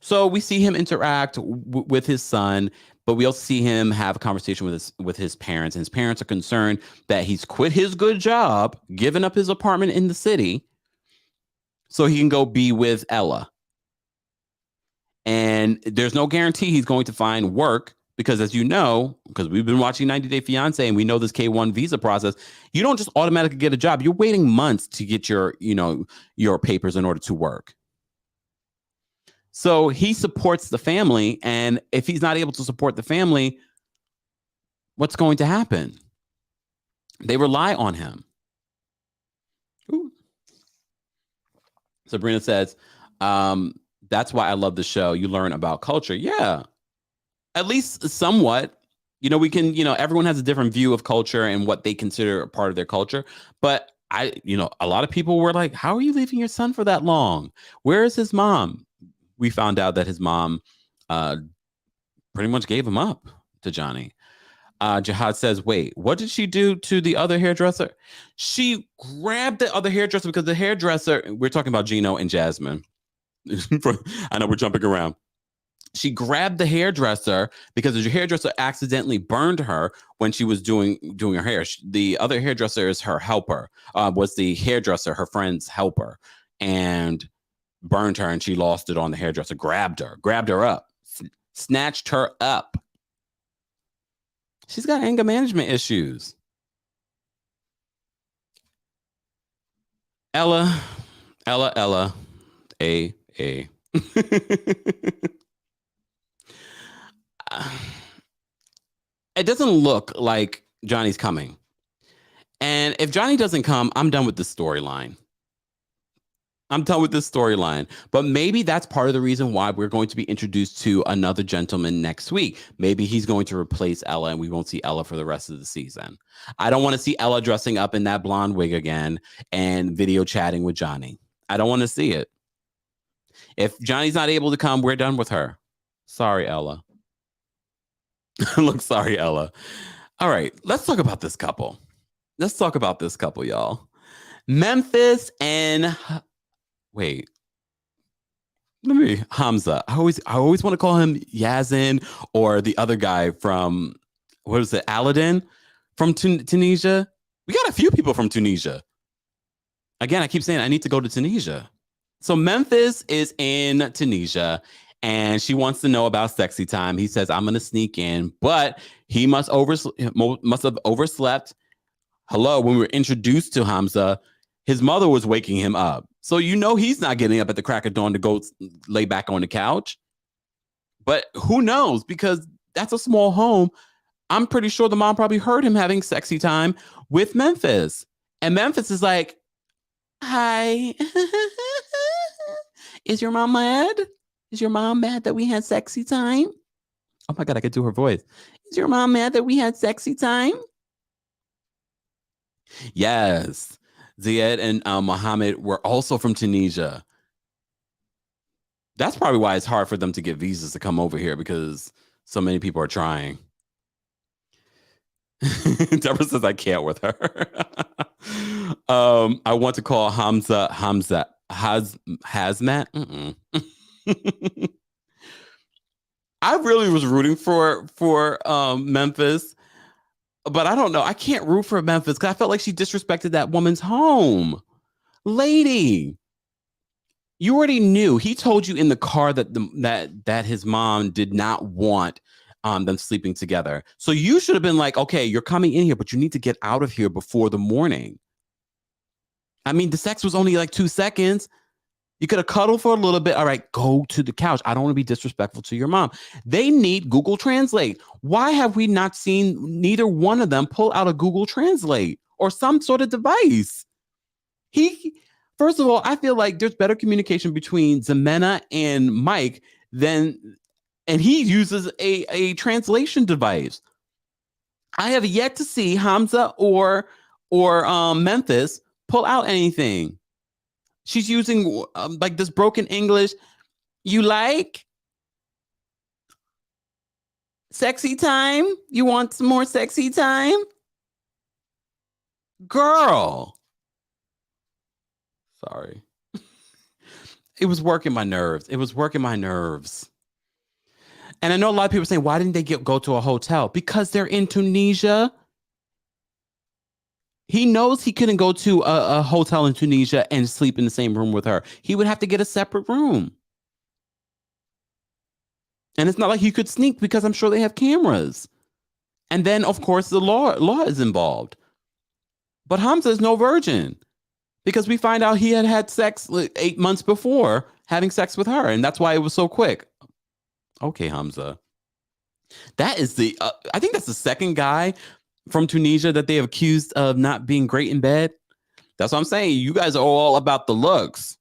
So we see him interact with his son, but we also see him have a conversation with his parents. And his parents are concerned that he's quit his good job, given up his apartment in the city, so he can go be with Ella. And there's no guarantee he's going to find work because, as you know, because we've been watching 90 Day Fiancé and we know this K-1 visa process, you don't just automatically get a job. You're waiting months to get your papers in order to work. So he supports the family, and if he's not able to support the family, what's going to happen? They rely on him. Ooh. Sabrina says, that's why I love the show. You learn about culture. Yeah, at least somewhat. We can, everyone has a different view of culture and what they consider a part of their culture. But a lot of people were like, how are you leaving your son for that long? Where is his mom? We found out that his mom pretty much gave him up to Johnny. Jihad says, wait, what did she do to the other hairdresser? She grabbed the other hairdresser because the hairdresser, we're talking about Gino and Jasmine. I know we're jumping around. She grabbed the hairdresser because the hairdresser accidentally burned her when she was doing her hair. The other hairdresser is her helper, was the hairdresser, her friend's helper, and burned her, and she lost it on the hairdresser. Grabbed her up, snatched her up. She's got anger management issues. Ella, A. It doesn't look like Johnny's coming. And if Johnny doesn't come, I'm done with this storyline. But maybe that's part of the reason why we're going to be introduced to another gentleman next week. Maybe he's going to replace Ella and we won't see Ella for the rest of the season. I don't want to see Ella dressing up in that blonde wig again and video chatting with Johnny. I don't want to see it. If Johnny's not able to come, we're done with her. Sorry, Ella. Look, sorry, Ella. All right, let's talk about this couple. Y'all. Memphis and wait, Hamza. I always want to call him Yazin or the other guy from what is it, Aladdin from Tunisia. We got a few people from Tunisia. Again, I keep saying I need to go to Tunisia. So Memphis is in Tunisia and she wants to know about sexy time. He says, I'm going to sneak in, but he must have overslept. Hello, when we were introduced to Hamza, his mother was waking him up. So he's not getting up at the crack of dawn to go lay back on the couch. But who knows? Because that's a small home. I'm pretty sure the mom probably heard him having sexy time with Memphis. And Memphis is like, hi. Is your mom mad? Is your mom mad that we had sexy time? Oh my God, I could do her voice. Is your mom mad that we had sexy time? Yes. Ziad and Mohammed were also from Tunisia. That's probably why it's hard for them to get visas to come over here because so many people are trying. Deborah says I can't with her. I want to call Hamza Hazmat. I really was rooting for Memphis, but I don't know. I can't root for Memphis because I felt like she disrespected that woman's home. Lady, you already knew. He told you in the car that his mom did not want them sleeping together. So you should have been like, okay, you're coming in here, but you need to get out of here before the morning. I mean, the sex was only like 2 seconds. You could have cuddled for a little bit. All right, go to the couch. I don't want to be disrespectful to your mom. They need Google Translate. Why have we not seen neither one of them pull out a Google Translate or some sort of device? First of all, I feel like there's better communication between Ximena and Mike and he uses a translation device. I have yet to see Hamza or Memphis pull out anything. She's using like this broken English. You like sexy time? You want some more sexy time? Girl. Sorry. It was working my nerves. And I know a lot of people are saying, why didn't they go to a hotel? Because they're in Tunisia. He knows he couldn't go to a hotel in Tunisia and sleep in the same room with her. He would have to get a separate room. And it's not like he could sneak because I'm sure they have cameras. And then, of course, the law is involved. But Hamza is no virgin because we find out he had sex 8 months before having sex with her. And that's why it was so quick. Okay, Hamza. That is I think that's the second guy from Tunisia that they have accused of not being great in bed. That's what I'm saying. You guys are all about the looks.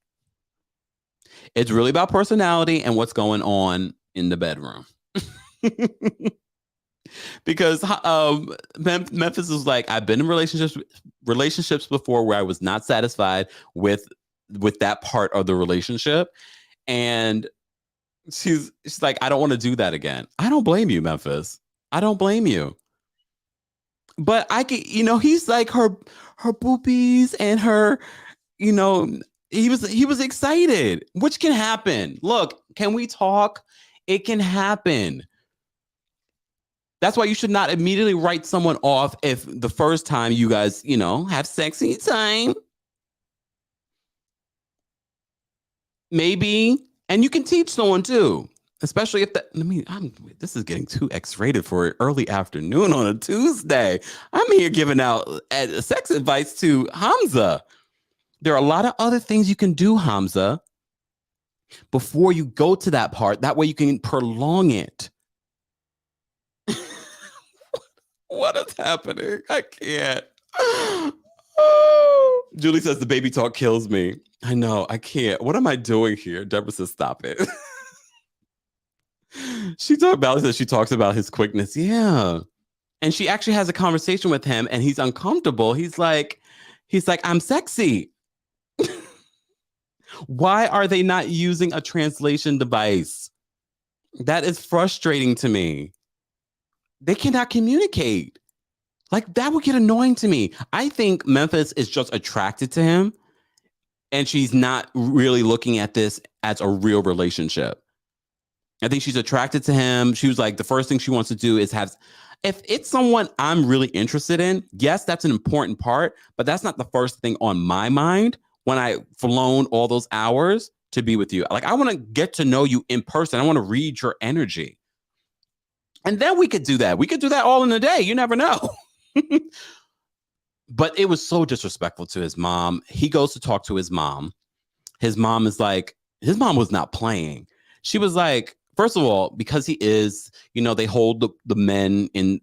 It's really about personality and what's going on in the bedroom. Because Memphis is like, I've been in relationships before where I was not satisfied with that part of the relationship. And she's like, I don't want to do that again. I don't blame you, Memphis. I don't blame you. But I can, he's like her boobies and her, he was excited, which can happen. Look, can we talk? It can happen. That's why you should not immediately write someone off if the first time you guys, have sexy time. Maybe. And you can teach someone too. Especially if this is getting too X-rated for early afternoon on a Tuesday. I'm here giving out sex advice to Hamza. There are a lot of other things you can do, Hamza, before you go to that part. That way you can prolong it. What is happening? I can't. Oh. Julie says the baby talk kills me. I know. I can't. What am I doing here? Deborah says, stop it. She talks about his quickness. Yeah. And she actually has a conversation with him and he's uncomfortable. He's like, I'm sexy. Why are they not using a translation device? That is frustrating to me. They cannot communicate. Like, that would get annoying to me. I think Memphis is just attracted to him, and she's not really looking at this as a real relationship. I think she's attracted to him. She was like, the first thing she wants to do is have, if it's someone I'm really interested in, yes, that's an important part, but that's not the first thing on my mind when I've flown all those hours to be with you. Like, I want to get to know you in person. I want to read your energy. And then we could do that. We could do that all in a day. You never know. But it was so disrespectful to his mom. He goes to talk to his mom. His mom is like, his mom was not playing. She was like, first of all, because he is, they hold the men in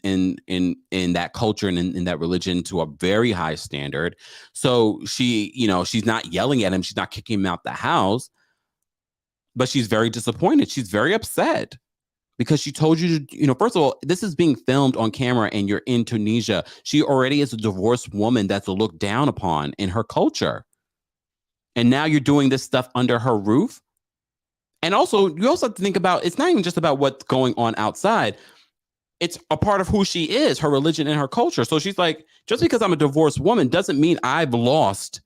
that culture and in that religion to a very high standard. So she, she's not yelling at him. She's not kicking him out the house. But she's very disappointed. She's very upset. Because she told you to, first of all, this is being filmed on camera and you're in Tunisia. She already is a divorced woman that's looked down upon in her culture. And now you're doing this stuff under her roof. And also, you also have to think about, it's not even just about what's going on outside. It's a part of who she is, her religion and her culture. So she's like, just because I'm a divorced woman doesn't mean I've lost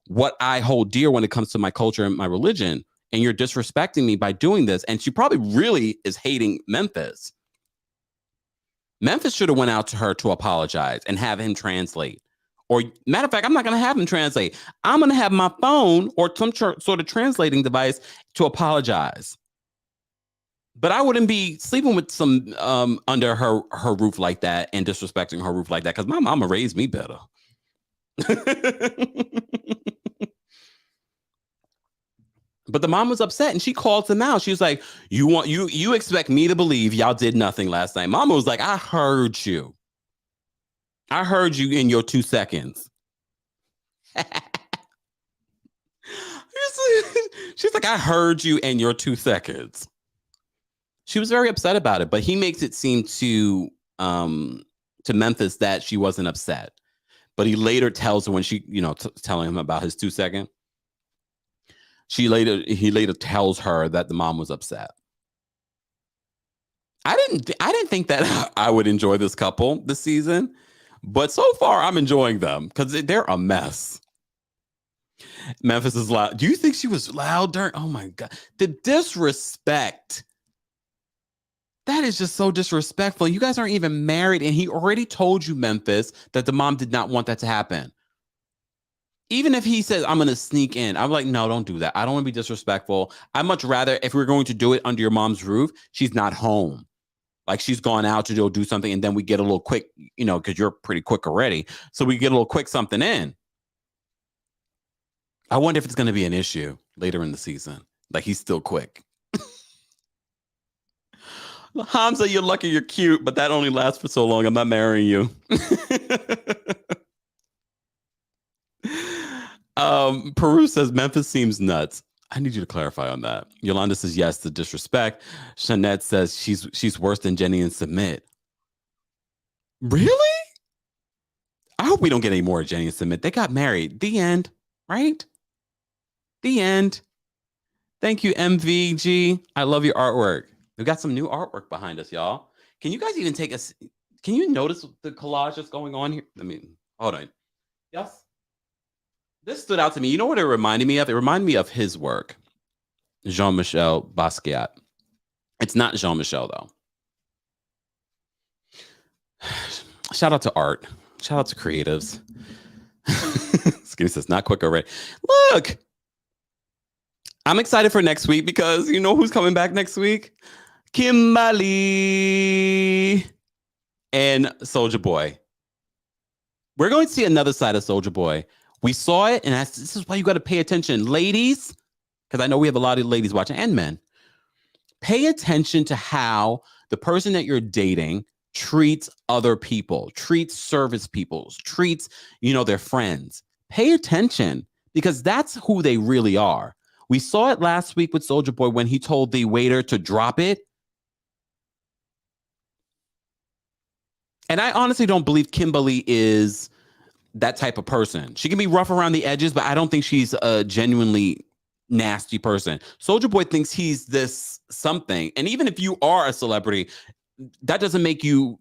what I hold dear when it comes to my culture and my religion. And you're disrespecting me by doing this. And she probably really is hating Memphis. Memphis should have went out to her to apologize and have him translate. Or matter of fact, I'm not going to have him translate. I'm going to have my phone or some sort of translating device to apologize. But I wouldn't be sleeping with some under her roof like that and disrespecting her roof like that because my mama raised me better. But the mom was upset and she called him out. She was like, you expect me to believe y'all did nothing last night. Mama was like, I heard you. I heard you in your 2 seconds. She's like, I heard you in your 2 seconds. She was very upset about it, but he makes it seem to Memphis that she wasn't upset. But he later tells her when she, telling him about his 2 seconds. He later tells her that the mom was upset. I didn't think that I would enjoy this couple this season, but so far I'm enjoying them because they're a mess. Memphis is loud. Do you think she was loud during? Oh my God. The disrespect. That is just so disrespectful. You guys aren't even married. And he already told you, Memphis, that the mom did not want that to happen. Even if he says, I'm going to sneak in, I'm like, no, don't do that. I don't want to be disrespectful. I'd much rather, if we're going to do it under your mom's roof, she's not home. Like she's gone out to go do something. And then we get a little quick, because you're pretty quick already. So we get a little quick something in. I wonder if it's going to be an issue later in the season. Like he's still quick. Hamza, you're lucky you're cute, but that only lasts for so long. I'm not marrying you. Peru says Memphis seems nuts. I need you to clarify on that. Yolanda says yes to disrespect. Shanette says she's worse than Jenny and Submit. Really? I hope we don't get any more Jenny and Submit. They got married. The end, right? The end. Thank you, MVG. I love your artwork. We've got some new artwork behind us, y'all. Can you guys even take us? Can you notice the collage that's going on here? I mean, hold on. Yes. This stood out to me. You know what it reminded me of? It reminded me of his work, Jean-Michel Basquiat. It's not Jean-Michel, though. Shout out to art. Shout out to creatives. Skinny says, not quick already. Look, I'm excited for next week because you know who's coming back next week? Kimberly and Soulja Boy. We're going to see another side of Soulja Boy. We saw it, and this is why you got to pay attention. Ladies, because I know we have a lot of ladies watching, and men. Pay attention to how the person that you're dating treats other people, treats service people, treats, their friends. Pay attention, because that's who they really are. We saw it last week with Soulja Boy when he told the waiter to drop it. And I honestly don't believe Kimberly is that type of person. She can be rough around the edges, but I don't think she's a genuinely nasty person. Soulja Boy thinks he's this something. And even if you are a celebrity, that doesn't make you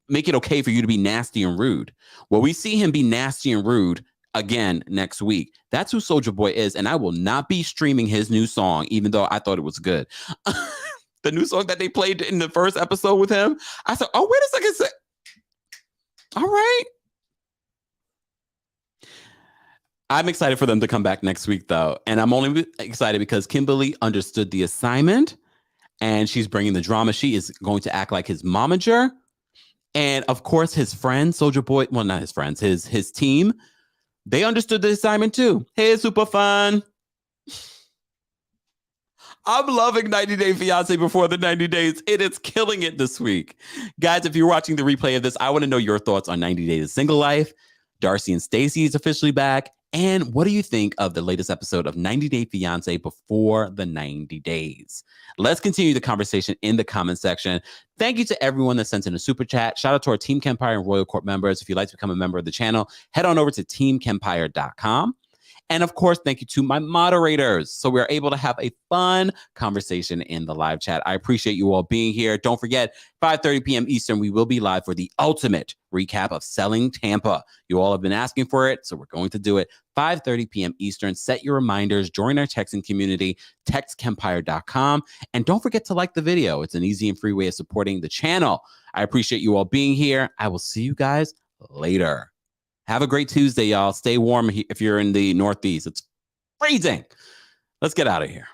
make it okay for you to be nasty and rude. Well, we see him be nasty and rude again next week. That's who Soulja Boy is, and I will not be streaming his new song, even though I thought it was good. The new song that they played in the first episode with him, I said, oh, wait a second. All right. I'm excited for them to come back next week, though. And I'm only excited because Kimberly understood the assignment and she's bringing the drama. She is going to act like his momager. And of course, his friends, Soulja Boy, well, not his friends, his team, they understood the assignment too. Hey, it's super fun. I'm loving 90 Day Fiancé before the 90 days. It is killing it this week. Guys, if you're watching the replay of this, I want to know your thoughts on 90 Days of Single Life. Darcy and Stacey is officially back. And what do you think of the latest episode of 90 Day Fiancé before the 90 days? Let's continue the conversation in the comment section. Thank you to everyone that sent in a super chat. Shout out to our Team Kempire and Royal Court members. If you'd like to become a member of the channel, head on over to TheKempire.com. And of course, thank you to my moderators. So we're able to have a fun conversation in the live chat. I appreciate you all being here. Don't forget, 5:30 p.m. Eastern, we will be live for the ultimate recap of Selling Tampa. You all have been asking for it, so we're going to do it. 5:30 p.m. Eastern. Set your reminders. Join our texting community, textkempire.com. And don't forget to like the video. It's an easy and free way of supporting the channel. I appreciate you all being here. I will see you guys later. Have a great Tuesday, y'all. Stay warm if you're in the Northeast. It's freezing. Let's get out of here.